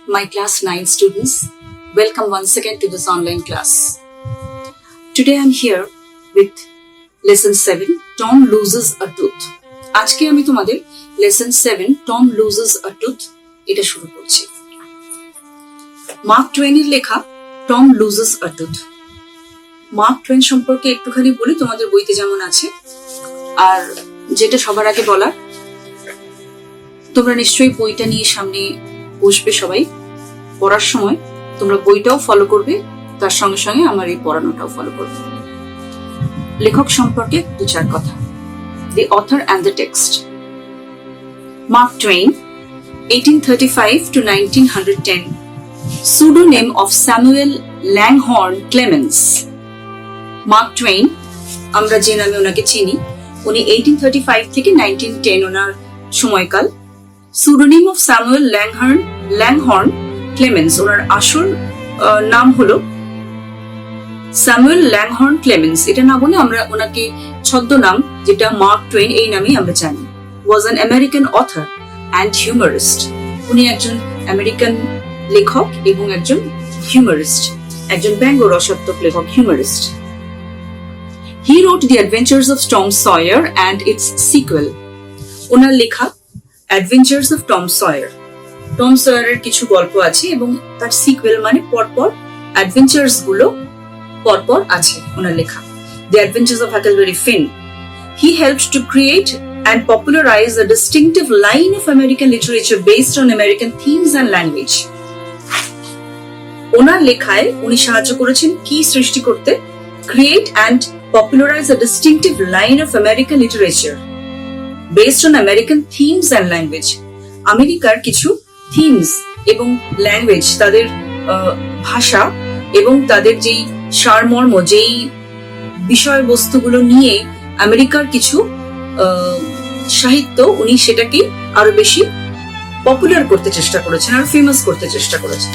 my class 9 students. Welcome once again to this online class. Today I'm here with lesson 7, Tom loses a tooth. আজকে আমি তোমাদের lesson 7, Tom loses a tooth এটা শুরু করছি। Mark টুয়েনের লেখা Tom loses a tooth। Mark Twain সম্পর্কে একটুখানি বলি, তোমাদের বইতে যেমন আছে। আর যেটা সবার আগে বলার, তোমরা নিশ্চয়ই বইটা নিয়ে সামনে বসবে, সবাই পড়ার সময় তোমরা বইটাও ফলো করবে, তার সঙ্গে সঙ্গে আমার এই পড়ানোটাও ফলো করবে। লেখক সম্পর্কে দু চার কথা। The author and the text. Mark Twain, 1835 to 1910, pseudonym of Samuel Langhorne Clemens. Mark Twain, আমরা যে নামে ওনাকে চিনি, উনি 1835 থেকে 1910 ওনার সময়কাল। pseudonym of Samuel Langhorne Clemens, ওনার আসল নাম হলো স্যামুয়েল ল্যাংহর্ন ক্লেমেন্স। এটা না বলে আমরা ওনাকে ছদ্মনাম, যেটা মার্ক টুয়েন, এই নামেই আমরা জানি। Was an American author and humorist. উনি একজন আমেরিকান লেখক এবং একজন হিউমারিস্ট, একজন ব্যঙ্গ রসাত্মক লেখক, humorist. He wrote the adventures of Tom Sawyer and its sequel. ওনার লেখা adventures of Tom Sawyer, Tom সয়ারের কিছু গল্প আছে এবং তার সিকুয়েল মানে পরপর অ্যাডভেঞ্চার্স গুলো পরপর আছে ওনার লেখা। The Adventures of Huckleberry Finn. He helped to create and popularize a distinctive line of American literature based on American themes and language. ওনার লেখায় উনি সাহায্য করেছেন কি সৃষ্টি করতে? Create and popularize a distinctive line of American literature based on American themes and language. আমেরিকার কিছু themes এবং ল্যাঙ্গুয়েজ, তাদের ভাষা এবং তাদের যেই সারমর্ম, যেই বিষয়বস্তুগুলো নিয়ে আমেরিকার কিছু সাহিত্য, উনি সেটাকে আরো বেশি পপুলার করতে চেষ্টা করেছেন, আর ফেমাস করতে চেষ্টা করেছেন।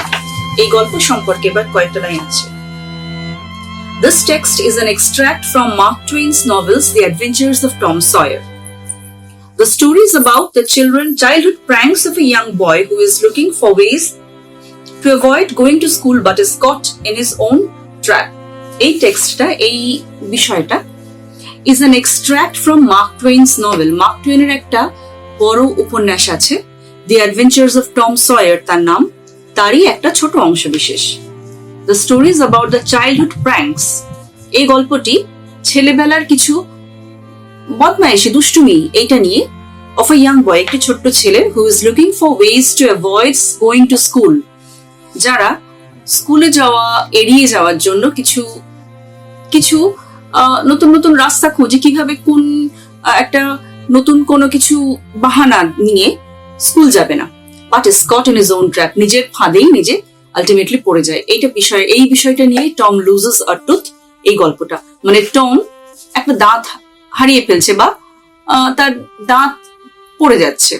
এই গল্প সম্পর্কে এবার কয়েকটা লাইন আছে। This text is an extract from Mark Twain's novels The Adventures of Tom Sawyer. The story is about the childhood pranks of a young boy who is looking for ways to avoid going to school but is caught in his own trap. এই টেক্সটটা, এই বিষয়টা is an extract from Mark Twain's novel. Mark টুয়েনের একটা বড় উপন্যাস আছে, The Adventures of Tom Sawyer তার নাম, তারই একটা ছোট অংশ বিশেষ। The story is about the childhood pranks. এই গল্পটি ছেলেবেলার কিছু বদমাইশি, দুষ্টুমি, এইটা নিয়ে, of a young boy, একটি ছোট্ট ছেলে, who is looking for ways to avoid going to school, যারা স্কুলে যাওয়া এড়িয়ে যাওয়ার জন্য কিছু কিছু নতুন নতুন রাস্তা খোঁজে, কিভাবে কোন একটা নতুন কোনো কিছু বাহানা নিয়ে স্কুল যাবে না। But is caught in his own trap, নিজের ফাঁদেই নিজে আলটিমেটলি পড়ে যায়। এই বিষয়টা নিয়ে টম লুজেস আ টুথ, এই গল্পটা। মানে টম একটা দাঁত হারিয়ে ফেলছে বা তার দাঁত পড়ে যাচ্ছে,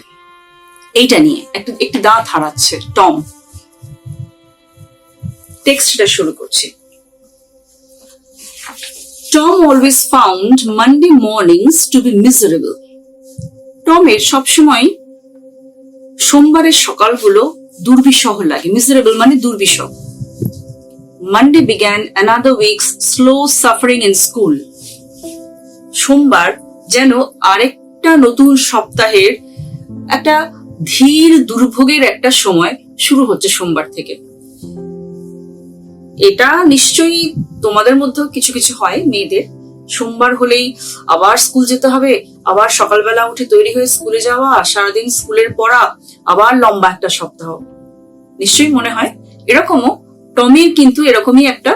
এইটা নিয়ে একটি দাঁত হারাচ্ছে টম। টেক্সটটা শুরু করছি। Tom always found Monday mornings to be miserable. টমের সবসময় সোমবারের সকালগুলো দুর্বিষহ লাগে। মিজারেবল মানে দুর্বিষহ। Monday began another week's slow suffering in school. সোমবার যেন আরেকটা নতুন সপ্তাহের একটা ধীর দুর্ভোগের একটা সময় শুরু হচ্ছে সোমবার থেকে। এটা নিশ্চয়ই তোমাদের মধ্যেও কিছু কিছু হয়, মেয়েদের সোমবার হলেই আবার স্কুল যেতে হবে, আবার সকালবেলা উঠে তৈরি হয়ে স্কুলে যাওয়া, সারাদিন স্কুলের পড়া, আবার লম্বা একটা সপ্তাহ। নিশ্চয়ই মনে হয় এরকমও টমের কিন্তু এরকমই একটা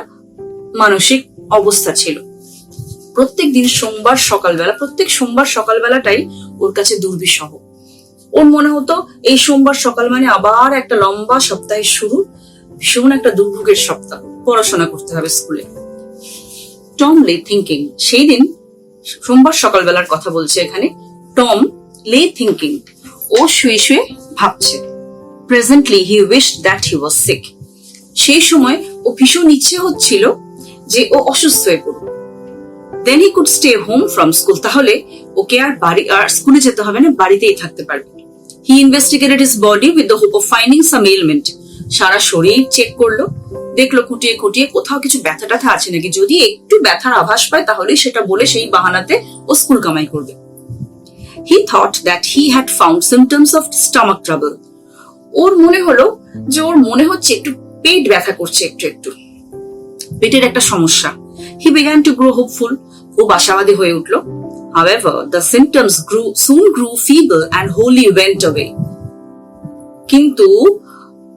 মানসিক অবস্থা ছিল। প্রত্যেক সোমবার সকালবেলাটাই ওর কাছে দুর্বিষহ। ওর মনে হতো এই সোমবার সকাল মানে আবার একটা লম্বা সপ্তাহের শুরু, ভীষণ একটা দুর্ভোগের সপ্তাহ, পড়াশোনা করতে হবে স্কুলে। টম লে থিঙ্কিং, সেই দিন সোমবার সকালবেলার কথা বলছে এখানে। টম লে থিঙ্কিং, ও শুয়ে শুয়ে ভাবছে। Presently he wished that he was sick, সেই সময় ও ভীষণ ইচ্ছে হচ্ছিল যে ও অসুস্থ হয়ে পড়ুক। Then he could stay home from school, তাহলে ওকে আর স্কুলে যেতে হবে না, বাড়িতেই থাকতে পারবে। He investigated his body with the hope of finding some ailment. সারা শরীর চেক করলো, দেখলো খুঁটিয়ে খুঁটিয়ে কোথাও কিছু ব্যথা ট্যাথা আছে নাকি। যদি একটু ব্যথার আভাস পায় তাহলেই সেটা বলে সেই বাহানাতে ও স্কুল কামাই করবে। He thought that he had found symptoms of stomach trouble. ওর মনে হলো যে ওর মনে হচ্ছে একটু পেট ব্যথা করছে, একটু একটু পেটের একটা সমস্যা। He began to grow hopeful. ও আশাবাদী হয়ে উঠলো। However, the symptoms soon grew feeble and wholly went away. কিন্তু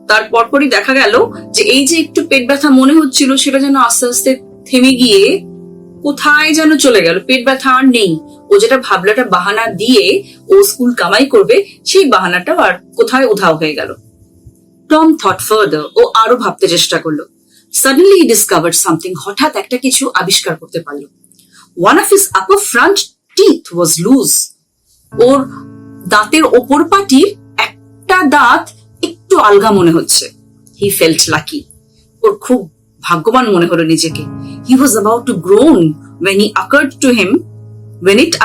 তার পরপরই দেখা গেল যে এই যে একটু পেট ব্যথা মনে হচ্ছিল সেটা যেন আস্তে আস্তে থেমে গিয়ে কোথায় যেন চলে গেল। পেট ব্যথা আর নেই। ও যেটা ভাবলো একটা বাহানা দিয়ে ও স্কুল কামাই করবে, সেই বাহানাটাও আর কোথায় উধাও হয়ে গেল। Tom thought further. ও আরো ভাবতে চেষ্টা করলো। Suddenly he discovered something. হঠাৎ একটা কিছু আবিষ্কার করতে পারলো। One of his upper front teeth was loose. ওর দাঁতের ওপর পাটির একটা দাঁত একটু আলগা মনে হচ্ছে। He felt lucky. ওর খুব ভাগ্যবান মনে হলো নিজেকে। He was about to groan when it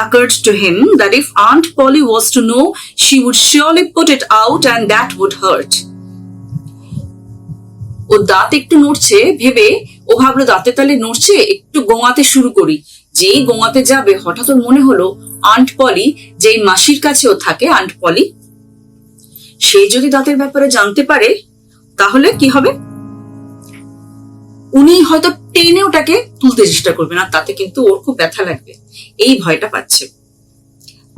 occurred to him that if Aunt Polly was to know, she would surely put it out and that would hurt. ও দাঁত একটু নড়ছে ভেবে ও ভাবলো দাঁতে তালে নড়ছে, একটু গোঙাতে শুরু করি। যেই গোঙাতে যাবে হঠাৎ ওর মনে হলো আন্ট পলি, যেই মাসির কাছে ও থাকে, আন্ট পলি, সে যদি দাঁতের ব্যাপারে জানতে পারে তাহলে কি হবে? উনি হয়তো টেনে ওটাকে তুলতে চেষ্টা করবেন আর তাতে কিন্তু ওর খুব ব্যথা লাগবে। এই ভয়টা পাচ্ছে।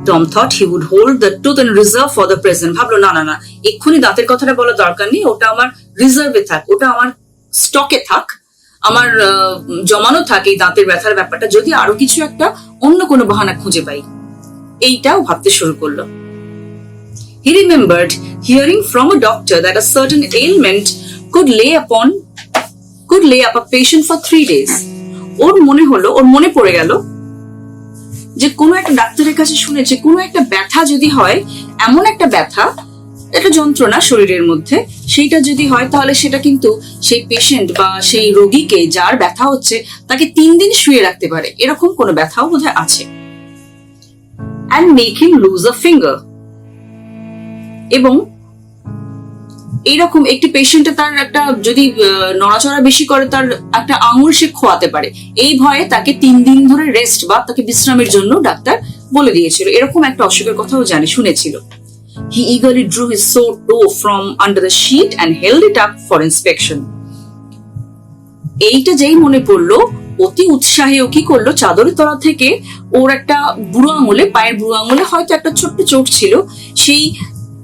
Tom thought he would hold the tooth in reserve for the present. ভাবলো না না না, এক্ষুনি দাঁতের কথাটা বলার দরকার নেই, ওটা আমার রিজার্ভে থাক, ওটা আমার স্টকে থাক, আমার জমানো থাক এই দাঁতের ব্যথার ব্যাপারটা, যদি আরো কিছু একটা অন্য কোনো বাহানা খুঁজে পাই। এইটাও ভাবতে শুরু করলো। He remembered hearing from a doctor that a certain ailment could lay up a patient for 3 days. ওর মনে পড়ে গেল যে কোনো একটা ডাক্তারের কাছে শুনেছে কোনো একটা ব্যথা যদি হয়, এমন একটা ব্যথা, একটা যন্ত্রণা শরীরের মধ্যে, সেইটা যদি হয় তাহলে সেটা কিন্তু সেই পেশেন্ট বা সেই রোগীকে যার ব্যথা হচ্ছে তাকে 3 দিন শুয়ে রাখতে পারে। এরকম কোনো ব্যথাও বোধহয় আছে। And make him lose a finger. এবং এইরকম একটি পেশেন্টে তার একটা যদি নড়াচড়া বেশি করে তার একটা আঙুল সে খোয়াতে পারে, এই ভয়ে তাকে 3 দিন ধরে রেস্ট বা তাকে বিশ্রামের জন্য ডাক্তার বলে দিয়েছিল। এরকম একটা অসুখের কথাও শুনেছিল। He eagerly drew his sore toe from under the sheet and held it up for inspection. এইটা যেই মনে পড়লো অতি উৎসাহে ও কি করলো, চাদরের তলা থেকে ওর একটা বুড়ো আঙুলে, পায়ের বুড়ো আঙুলে হয়তো একটা ছোট্ট চোট ছিল, সেই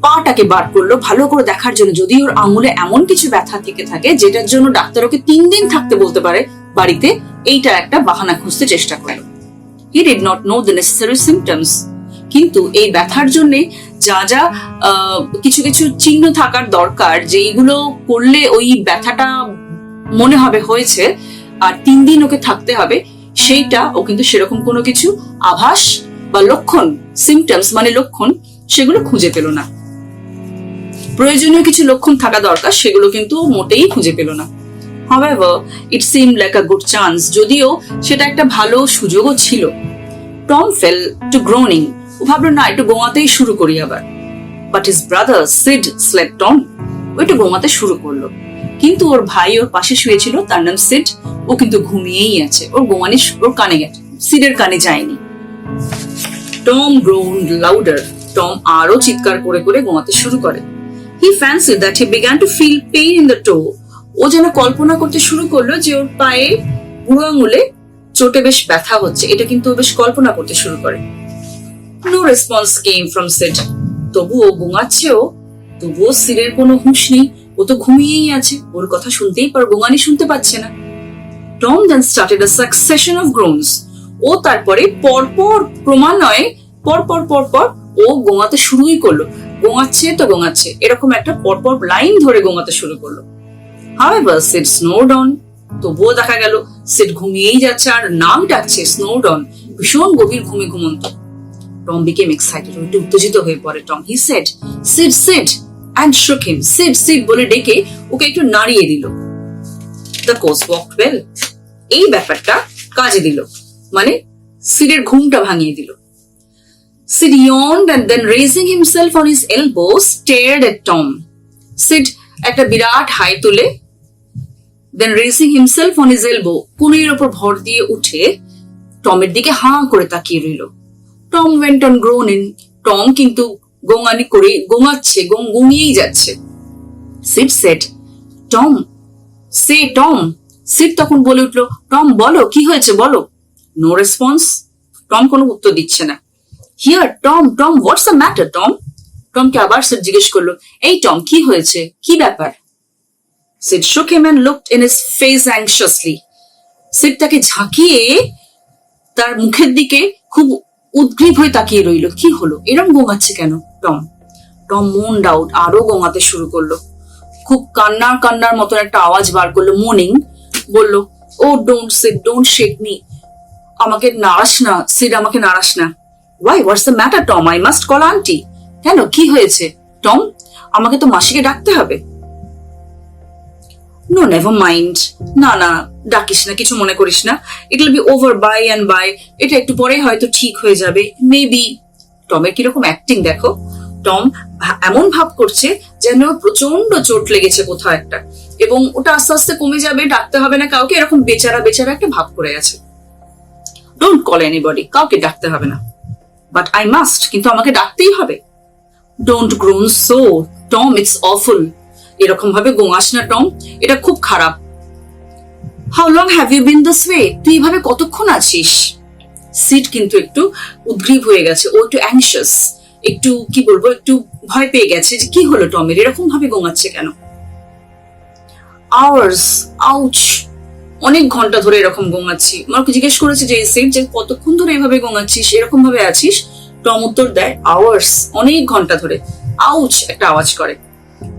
পাটাকে বার করলো ভালো করে দেখার জন্য যদি ওর আঙুলে এমন কিছু ব্যথা থেকে থাকে যেটার জন্য ডাক্তার ওকে 3 দিন থাকতে বলতে পারে বাড়িতে, এইটার একটা বাহানা খুঁজতে চেষ্টা করলো। He did not know the necessary symptoms. কিন্তু এই ব্যথার জন্য যা যা কিছু কিছু চিহ্ন থাকার দরকার, যেইগুলো করলে ওই ব্যথাটা মনে হবে হয়েছে আর 3 দিন ওকে থাকতে হবে, সেইটা ও কিন্তু সেরকম কোনো কিছু আভাস বা লক্ষণ, সিমটমস মানে লক্ষণ, সেগুলো খুঁজে পেল না। প্রয়োজনীয় কিছু লক্ষণ থাকা দরকার, সেগুলো কিন্তু মোটেই খুঁজে পেল না। However, it seemed like a good chance. যদিও সেটা একটা ভালো সুযোগও ছিল। Tom fell to groaning. ও ভাবলো না, একটু গোঙাতেই শুরু করি আবার। But his brother Sid slept on. ও একটু গোঙাতে শুরু করলো, কিন্তু ওর ভাই ওর পাশে শুয়েছিল, তার নাম সিড। ও কিন্তু ঘুমিয়েই আছে, ওর গোঙানি ওর কানে গেছে, সিডের কানে যায়নি। Tom groaned louder. টম আরো চিৎকার করে করে গোঙাতে শুরু করে। He fancied that he began to feel pain in the toe. ও যেন কল্পনা করতে শুরু করলো যে ওর পায়ে বুড়ো আঙুলে চোটে বেশ ব্যথা হচ্ছে, এটা কিন্তু ও বেশ কল্পনা করতে শুরু করে। No response came from Sid. তবুও গোঙাচ্ছেও, তবুও সিডের কোনো হুঁশ নেই, ও তো ঘুমিয়েই আছে, ওর কথা শুনতেই পার, গোঙানি শুনতে পাচ্ছে না। Tom then started a succession of groans. ও তারপরে পরপর ক্রমান্বয়ে পরপর ও গোঙাতে শুরুই করলো, গোঙাচ্ছে তো গোঙাচ্ছে, এরকম একটা পরপর লাইন ধরে গোঙাতে শুরু করলো। However, Sid snored on. তবুও দেখা গেল সিড ঘুমিয়েই যাচ্ছে আর নাম ডাকছে snored on, ভীষণ গভীর ঘুমে ঘুমন্ত। Tom became excited. ও উত্তেজিত হয়ে পড়ে। Tom, he said, "Sid, Sid," and shook him. Sid, Sid বলে ডেকে ওকে একটু নাড়িয়ে দিল। The course walked well. এই ব্যাপারটা কাজে দিল, মানে সিডের ঘুমটা ভাঙিয়ে দিল। Sid yawned and then raising himself on his elbow stared at Tom. Sid একটা বিরাট হাই তুলে, then raising himself on his elbow, কোণের ওপর ভর দিয়ে উঠে টমের দিকে হাঁ করে তাকিয়ে রইল। Tom went on Groening, Tom কিন্তু গোঙানি করে গোঙাচ্ছে, গোঙিয়েই যাচ্ছে। সিড সেড, টম সে টম। সিড তখন বলে উঠলো, টম বলো কি হয়েছে বলো। নো রেসপন্স, টম কোনো উত্তর দিচ্ছে না। Here Tom, Tom what's the matter Tom. টমকে আবার সিড জিজ্ঞেস করলো, এই টম কি হয়েছে, কি ব্যাপার। Seed shook him and looked in his face anxiously. Seed তাকে ঝাঁকিয়ে তার মুখের দিকে খুব উদ্গ্রীব হয়ে তাকিয়ে রইল। কি হলো, এরম গোঙাচ্ছে কেন টম। টম মন ডাউট, আরো গোঙাতে শুরু করলো। খুব কান্নার মতন একটা আওয়াজ বার করলো, মোনিং। বলল, oh don't Sid, don't shake me, আমাকে নাড়াস না সিড, আমাকে নাড়াস না। Why, what's the matter Tom, I must call auntie. কেন, কি হয়েছে টম, আমাকে তো মাসিকে ডাকতে হবে। নো নেভার মাইন্ড, না না ডাকিস না, কিছু মনে করিস না, it will be over by and by, এটা একটু পরে হয়তো ঠিক হয়ে যাবে, মেবি। টমের কিরকম অ্যাক্টিং দেখো, টম এমন ভাব করছে যেন প্রচন্ড চোট লেগেছে কোথাও একটা, এবং ওটা আস্তে আস্তে কমে যাবে, ডাকতে হবে না কাউকে, এরকম বেচারা বেচারা একটা ভাব করে আছে। ডোন্ট কল এনিবডি, কাউকে ডাকতে হবে না। বাট আই মাস্ট, কিন্তু আমাকে ডাকতেই হবে। Don't groan so Tom, it's awful, এরকম ভাবে গোঙাস না টম, এটা খুব খারাপ। How long have you been this way, তুই এভাবে কতক্ষণ আছিস। সিড কিন্তু একটু উদ্গ্রীব হয়ে গেছে, ও একটু অ্যাংশিয়াস, একটু কি বলবো, একটু ভয় পেয়ে গেছে যে কি হলো টমের, এরকম ভাবে গোঙাচ্ছে কেন। আওয়ার্স, আউচ, অনেক ঘন্টা ধরে এরকম গোঙাচ্ছি। আমাকে জিজ্ঞেস করেছে যে সিড, যে কতক্ষণ ধরে এভাবে গোঙাচ্ছিস, এরকম ভাবে আছিস। টম উত্তর দেয়, আওয়ার্স, অনেক ঘন্টা ধরে। আউচ একটা আওয়াজ করে।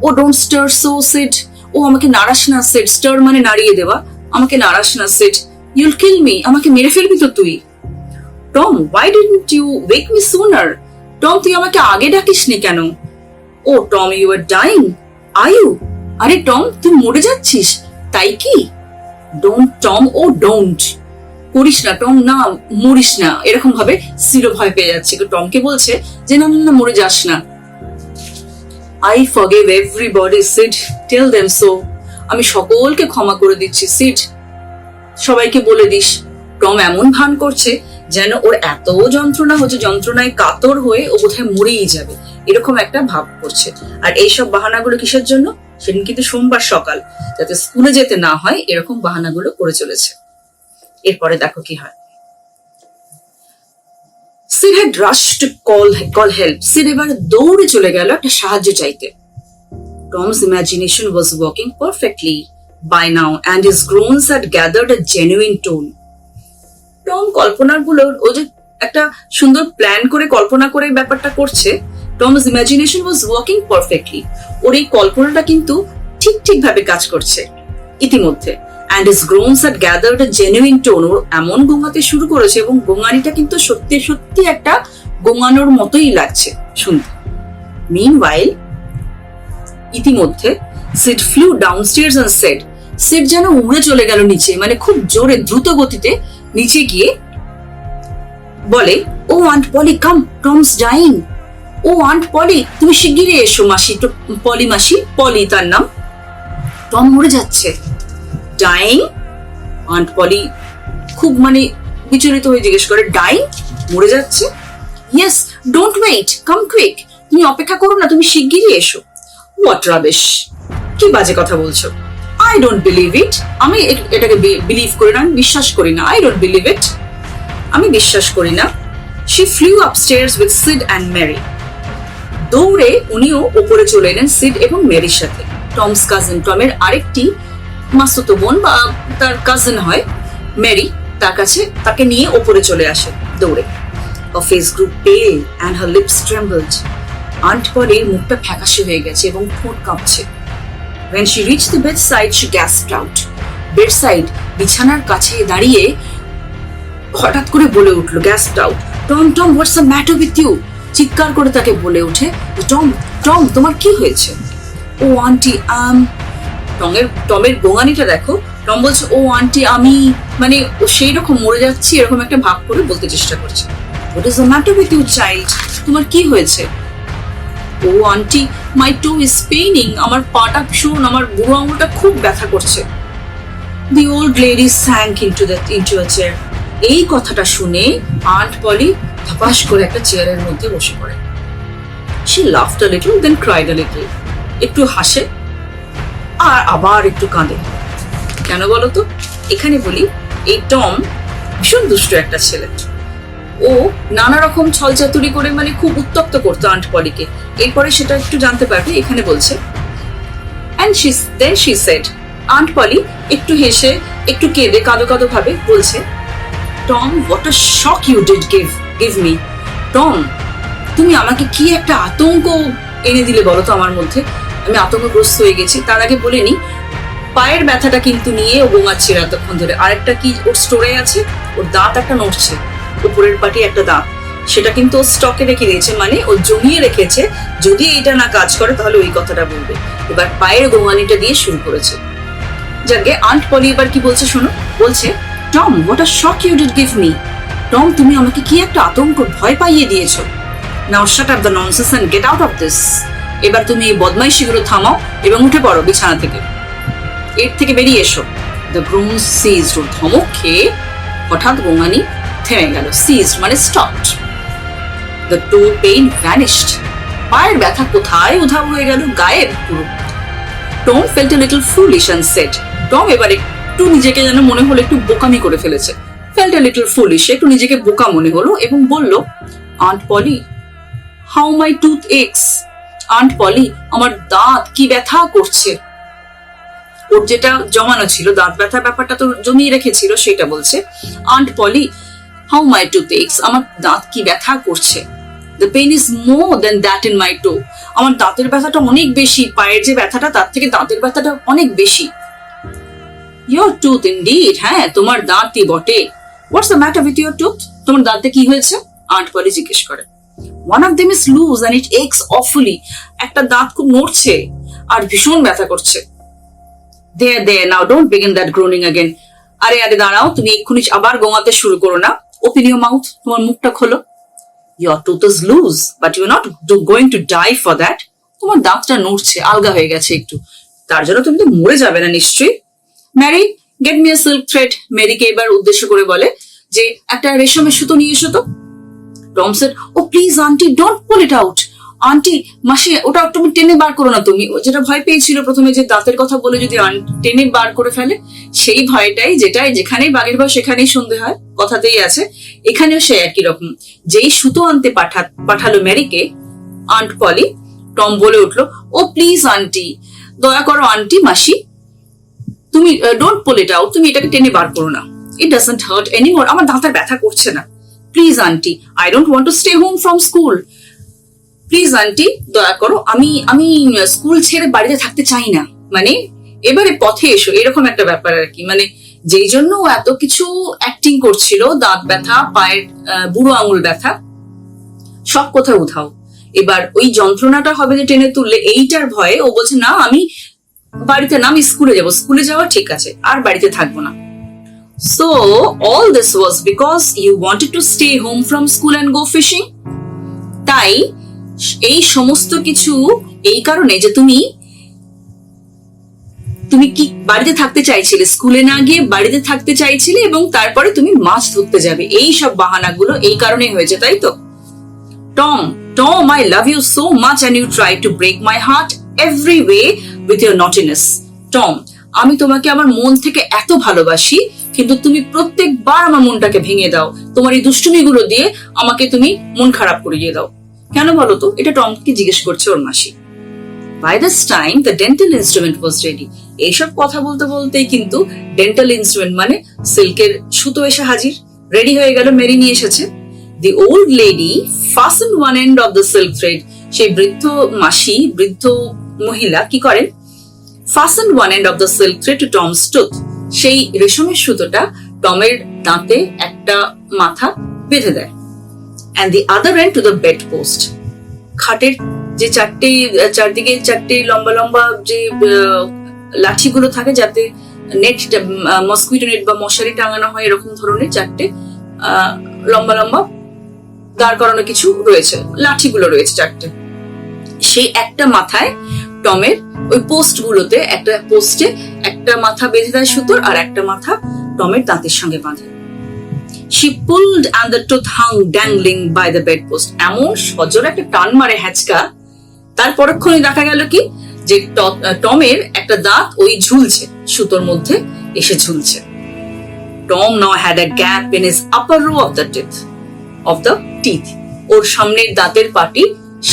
ও ডোন্ট স্টার সো সিড, ও আমাকে নাড়াস না সিড, স্টার মানে নাড়িয়ে দেওয়া, আমাকে নাড়াস না সিড, ইউল কিল মি, আমাকে মেরে ফেলবি তো তুই। Tom, why didn't you wake me sooner, Tom তুই আমাকে আগে ডাকিসনি কেন। Oh Tom, you are dying, are you, আরে টম তুই মরে যাচ্ছিস, তাই কি। ডোন্ট টম, ও ডোন্ট, করিস না টম, না মরিস না, এরকম ভাবে সিডও ভয় পেয়ে যাচ্ছে, টমকে বলছে যে না না মরে যাস না। I forgive everybody, Sid. Tell them so. আমি সকলকে ক্ষমা করে দিচ্ছি সিড, সবাইকে বলে দিস। টম এমন ভান করছে যেন ওর এত যন্ত্রণা হচ্ছে, যন্ত্রণায় কাতর হয়ে ও বোধহয় মরেই যাবে, এরকম একটা ভাব করছে। আর এইসব বাহানাগুলো কিসের জন্য, সেদিন কিন্তু সোমবার সকাল, যাতে স্কুলে যেতে না হয়, এরকম বাহানাগুলো করে চলেছে। এরপরে দেখো কি হয়। Seed had rushed to call help. Seed এবার দৌড়ে চলে গেল একটা সাহায্য চাইতে। Tom's imagination was working perfectly by now and his groans had gathered a genuine tone. Tom কল্পনাগুলো, ও যে একটা সুন্দর প্ল্যান করে কল্পনা করে ব্যাপারটা করছে, Tom's imagination was working perfectly. ওর এই কল্পনাটা কিন্তু ঠিক ভাবে কাজ করছে ইতিমধ্যে। And his groans had gathered a genuine tone. ও এমন গোঙাতে শুরু করেছে, এবং গোঙানিটা কিন্তু সত্যি সত্যি একটা গোঙানোর মতোই লাগছে শুনতে। Meanwhile, ইতিমধ্যে Sid flew downstairs and said, Sid যেন উড়ে চলে গেল নিচে, মানে খুব জোরে দ্রুত গতিতে নিচে গিয়ে বলে, ও আন্ট পলি কাম, টমস ডাইং। ও আন্ট পলি, তুমি শিগগিরই এসো মাসি, পলি মাসি, পলি তার নাম, টম মরে যাচ্ছে। ডাইং, আন্ট পলি খুব মানে বিচলিত হয়ে জিজ্ঞেস করে, ডাইং, মরে যাচ্ছে। Yes, don't wait, come quick, তুমি অপেক্ষা করো না, তুমি শিগগিরই এসো। হোয়াট রাবিশ, কি বাজে কথা বলছো। আই ডোন্ট বিলিভ ইট, আমি এটাকে বিলিভ করি না, আমি বিশ্বাস করি না। আই ডোন্ট বিলিভ ইট, আমি বিশ্বাস করি না। She flew upstairs with Sid and Mary. দৌড়ে উনিও উপরে চলে এলেন সিড এবং মেরির সাথে। টমস কাজিন, টমের আরেকটি মাসুতো বোন বা তার কাজিন হয় মেরি, তার কাছে তাকে নিয়ে ওপরে চলে আসে দৌড়ে। Her face grew pale and her lips trembled. Aunt পলির মুখটা ফ্যাকাশে হয়ে গেছে এবং ঠোঁট কাঁপছে। When she reached the bedside, she gasped out. Bedside, বিছানার কাছে দাঁড়িয়ে হঠাৎ করে বলে উঠলো, gasped out, Tom Tom, what's the matter with you? চিৎকার করে তাকে বলে ওঠে, টম টম তোমার কি হয়েছে? ও আন্টি টমের গোঙানিটা দেখো। টম বলছে, ও আন্টি আমি, মানে ও সেই রকম মরে যাচ্ছি এরকম একটা ভাব করে বলতে চেষ্টা করছে। What is the matter with you, child? তোমার কি হয়েছে? Oh auntie, my toe is paining, আমার পাটা ভীষণ, আমার বুড়ো আঙুলটা খুব ব্যথা করছে। The old lady sank into a chair. এই কথাটা শুনে আন্ট পলি ধপাস করে একটা চেয়ারের মধ্যে বসে পড়ে। She laughed a little, then cried a little. একটু হাসে আর আবার একটু কাঁদে। কেন বলতো? এখানে বলি, এই টম ভীষণ দুষ্ট একটা ছেলে। ও নানা রকম ছলচাতুরি করে মানে খুব উত্তপ্ত করতো আন্ট পলিকে। এরপরে সেটা একটু জানতে পারবে, এখানে বলছে। And then she said, aunt Polly একটু হেসে একটু কেঁদে কাঁদো কাঁদো ভাবে বলছে, Tom, what a shock you did give me. Tom, তুমি আমাকে কি একটা আতঙ্ক এনে দিলে বলো তো আমার মধ্যে। আমি আতঙ্কগ্রস্ত হয়ে গেছি। তার আগে বলে নি, পায়ের ব্যথাটা কিন্তু নিয়ে ও বোঙাচ্ছে এতক্ষণ ধরে। আরেকটা কি ওর স্টোরে আছে, ওর দাঁত একটা নড়ছে, উপরের পাটি একটা দাঁত, সেটা কিন্তু ও স্টকে রেখে দিয়েছে, মানে ও জমিয়ে রেখেছে, যদি এটা না কাজ করে তাহলে ওই কথাটা বলবে। এবার পায়ের গোঙানিটা দিয়ে শুরু করেছে। যাকে আন্ট পলি এবার কি বলছে শোনো। বলছে, Tom, what a shock you did give me. Tom, তুমি আমাকে কি একটা আতঙ্ক, ভয় পাইয়ে দিয়েছো। Now shut up the nonsense and get out of this. এবার তুমি এই বদমাইশিগুলো থামাও এবং উঠে পড়ো বিছানা থেকে, এর থেকে বেরিয়ে এসো। The groom ceased. ওর ধমক খেয়ে হঠাৎ গোঙানি থেমে গেল। সিজড মানে stopped. The toe pain vanished. পায়ের ব্যথা কোথায় উধাও হয়ে গেল, গায়েব পুরো। Tom felt a little foolish and said. Tom এবার একটু নিজেকে যেন মনে হলো একটু বোকামি করে ফেলেছে। ফেল্ট এ লিটল ফুলিশ, একটু নিজেকে বোকা মনে হলো এবং বলল, aunt Polly, how my tooth aches. Aunt Polly, আমার দাঁত কি ব্যথা করছে। ওর যেটা জমানো ছিল, দাঁত ব্যথার ব্যাপারটা তো জমিয়ে রেখেছিল, সেটা বলছে। Aunt Polly, how my tooth aches, আমার দাঁত কি ব্যথা করছে। The pain is more than that in my toe. আমার দাঁতের ব্যথাটা অনেক বেশি, পায়ের যে ব্যথাটা তার থেকে দাঁতের ব্যথাটা অনেক বেশি। ইয়োর টুথ ইনডিড, হ্যাঁ তোমার দাঁতই বটে। What's the matter with your tooth, তোমার দাঁতে কি হয়েছে? আন্ট পলি জিজ্ঞেস করে। One of them is loose and it aches awfully. একটা দাঁত খুব নড়ছে আর ভীষণ ব্যথা করছে। There, now don't begin that groaning again. আরে দাঁড়াও, তুমি এক্ষুনি আবার গোঙাতে শুরু করো না। Open your mouth, তোমার মুখটা খোলো। Your tooth is loose, but you're not going to die for that. তোমার দাঁতটা নড়ছে, আলগা হয়ে গেছে একটু, তার জন্য তুমি তো মরে যাবে না নিশ্চয়ই। Mary, get me a silk thread. মেরিকে এবার উদ্দেশ্য করে বলে যে একটা রেশমের সুতো নিয়ে এসো তো। Tom said, oh please auntie, don't pull it out. Auntie, মাসি, ওটা তুমি টেনে বার করো না। তুমি যেটা ভয় পেয়েছিল প্রথমে, যে দাঁতের কথা বলে যদি টেনে বার করে ফেলে, সেই ভয়টাই, যেটাই যেখানেই বাঘের ভয় সেখানেই সন্ধে হয়, কথাতেই আছে। এখানেও সে একই রকম। যেই সুতো আনতে পাঠালো ম্যারিকে আন্ট পলি, টম বলে উঠলো, ও প্লিজ আন্টি, দয়া করো আন্টি, মাসি, তুমি ডোন্ট পুল ইট আউট, তুমি এটাকে টেনে বার করো না। ইট ডাজন্ট হার্ট এনিমোর, আমার দাঁতের ব্যথা করছে না। Please aunty, I don't want to stay home from school. Please aunty, দয়া করো, আমি স্কুল ছেড়ে বাড়িতে থাকতে চাই না। মানে এবারে পথে এসো, এরকম একটা ব্যাপার আর কি। মানে যেই জন্য ও এত কিছু অ্যাক্টিং করছিল, দাঁত ব্যথা, পায়ের বুড়ো আঙুল ব্যথা, সব কথা উঠাও। এবার ওই যন্ত্রণাটা হবে যে টেনে তুললে, এইটার ভয়ে ও বলছে, না আমি বাড়িতে না, আমি স্কুলে যাবো। স্কুলে যাওয়া ঠিক আছে, আর বাড়িতে থাকবো না। So all this was because you wanted to stay home from school and go fishing. তাই এই সমস্ত কিছু এই কারণে যে তুমি কি বাড়িতে থাকতে চাইছিলে, স্কুলে না গিয়ে বাড়িতে থাকতে চাইছিলে, এবং তারপরে তুমি মাছ ধরতে যাবে। এই সব বাহানাগুলো এই কারণে হয়েছে, তাই তো? Tom, I love you so much and you try to break my heart every way with your naughtiness. Tom, আমি তোমাকে আমার মন থেকে এত ভালোবাসি, কিন্তু তুমি প্রত্যেকবার আমার মনটাকে ভেঙে দাও। তোমার এই দুষ্টুমিগুলো দিয়ে আমাকে তুমি মন খারাপ করিয়ে দাও। কেন বলো তো? এটা টমকে জিজ্ঞেস করছে ওর মাসি। By this time the dental instrument was ready. এইসব কথা বলতে বলতেই কিন্তু ডেন্টাল ইনস্ট্রুমেন্ট মানে সিল্কের সুতো এসে হাজির, রেডি হয়ে গেল। মেরি নিয়ে এসেছে। The old lady fastened one end of the silk thread. সেই বৃদ্ধ মাসি, বৃদ্ধ মহিলা কি করেন? Fastened one end of the silk thread to Tom's tooth. সেই রেশমের সুতোটা টমের দাঁতে একটা মাথা বেঁধে দেয়। And the other end to the bed post. খাটের যে চারদিকে চারটে লম্বা লম্বা যে লাঠিগুলো থাকে, যাতে নেট, মসকুইটো নেট বা মশারি টাঙানো হয়, এরকম ধরনের চারটে লম্বা লম্বা দাঁড় করানো কিছু রয়েছে, লাঠিগুলো রয়েছে চারটে। সেই একটা মাথায় টমের ওই পোস্ট গুলোতে একটা পোস্টে একটা মাথা বেঁধে দেয় সুতোর, আর একটা মাথা টমের দাঁতের সঙ্গে বাঁধে। She pulled and the tooth hung dangling by the bedpost. এমন সজোরে একটা টান মারে হ্যাচকা, তার পরক্ষণে দেখা গেল কি যে টমের একটা দাঁত ওই ঝুলছে, সুতোর মধ্যে এসে ঝুলছে। Tom now had a gap in his upper row of the teeth. ওর সামনের দাঁতের পাটি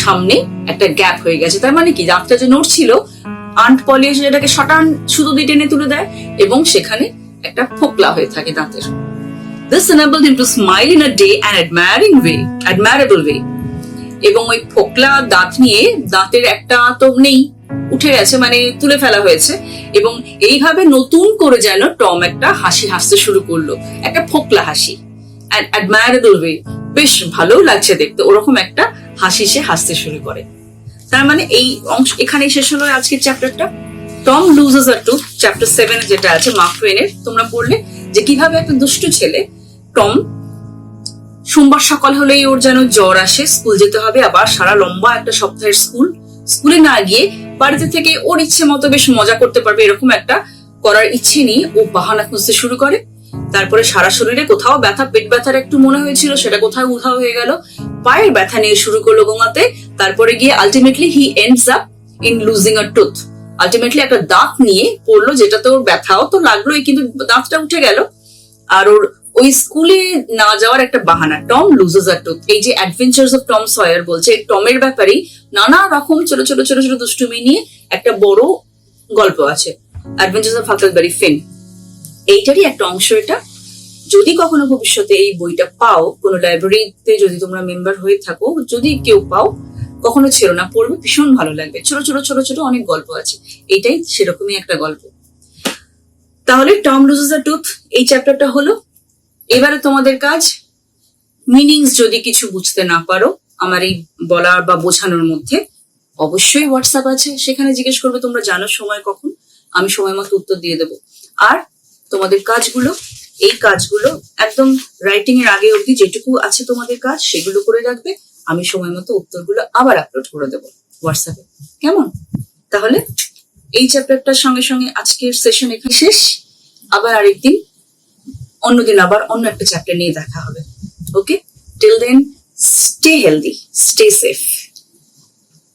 সামনে একটা গ্যাপ হয়ে গেছে। তার মানে কি, দাঁতটা যে নড়ছিল, আন্ট পলি এসে যেটাকে শটান সুতো দিয়ে টেনে তুলে দেয় এবং সেখানে একটা ফোকলা হয়ে থাকে দাঁতের। This enabled him to smile in a day and admirable way. এবং ওই ফোকলা দাঁত নিয়ে, দাঁতের একটা তো নেই, উঠে গেছে, মানে তুলে ফেলা হয়েছে, এবং এইভাবে নতুন করে যেন টম একটা হাসি হাসতে শুরু করলো, একটা ফোকলা হাসি, and admirable way, বেশ ভালো লাগছে দেখতে, ওরকম একটা হাসি সে হাসতে শুরু করে। তার মানে এই অংশ এখানেই শেষ হলো আজকের চ্যাপ্টারটা। টম লুজেস আ টুথ, চ্যাপ্টার 7 যেটা আছে মার্ক টুয়েনের, তোমরা পড়লে যে কিভাবে একটা দুষ্টু ছেলে টম, সোমবার সকাল হলেই ওর যেন জ্বর আসে, স্কুল যেতে হবে, আবার সারা লম্বা একটা সপ্তাহের স্কুলে না গিয়ে বাড়িতে থেকে ওর ইচ্ছে মতো বেশ মজা করতে পারবে এরকম একটা করার ইচ্ছে নিয়ে ও বাহানা খুঁজতে শুরু করে। তারপরে সারা শরীরে কোথাও ব্যথা, পেট ব্যথার একটু মনে হয়েছিল, সেটা কোথাও উধাও হয়ে গেল, পায়ের ব্যথা নিয়ে শুরু করলো গোঙাতে, তারপরে গিয়ে ultimately he ends up in losing a tooth. Ultimately একটা দাঁত নিয়ে পড়লো, যেটাতে ওর ব্যথাও তো লাগলোই, কিন্তু দাঁতটা উঠে গেল, আর ওর ওই স্কুলে না যাওয়ার একটা বাহানা। টম লুজেস আ টুথ, এই যে অ্যাডভেঞ্চার্স অফ টম সয়ার বলছে, টমের ব্যাপারেই নানা রকম ছোট ছোট ছোট ছোট দুষ্টুমি নিয়ে একটা বড় গল্প আছে, অ্যাডভেঞ্চার্স অফ হাকলবেরি ফিন, এইটারই একটা অংশ এটা। যদি কখনো ভবিষ্যতে এই বইটা পাও, কোনো লাইব্রেরিতে যদি তোমরা মেম্বার হয়ে থাকো, যদি কেউ পাও, কখনো ছেড়ো না, পড়বে, ভীষণ ভালো লাগবে। ছোট ছোট ছোট ছোট অনেক গল্প আছে, এইটাই সেরকমই একটা গল্প। তাহলে টম লুজেস আ টুথ এই চ্যাপ্টারটা হলো। এবারে তোমাদের কাজ, মিনিংস যদি কিছু বুঝতে না পারো আমার এই বলার বা বোঝানোর মধ্যে, অবশ্যই হোয়াটসঅ্যাপ আছে, সেখানে জিজ্ঞেস করবে, তোমরা জানো সময় কখন, আমি সময় মতো উত্তর দিয়ে দেবো। আর তোমাদের কাজগুলো, এই কাজগুলো একদম রাইটিং এর আগে অবধি যেটুকু আছে তোমাদের কাজ, সেগুলো করে রাখবে, আমি সময় মতো উত্তরগুলো আবার আপলোড করে দেবো হোয়াটসঅ্যাপে, কেমন? তাহলে এই চ্যাপ্টারটার সঙ্গে সঙ্গে আজকের সেশন এখানে শেষ। আবার আরেকদিন, অন্যদিন আবার অন্য একটা চ্যাপ্টার নিয়ে দেখা হবে। Okay, till then, stay healthy, stay safe.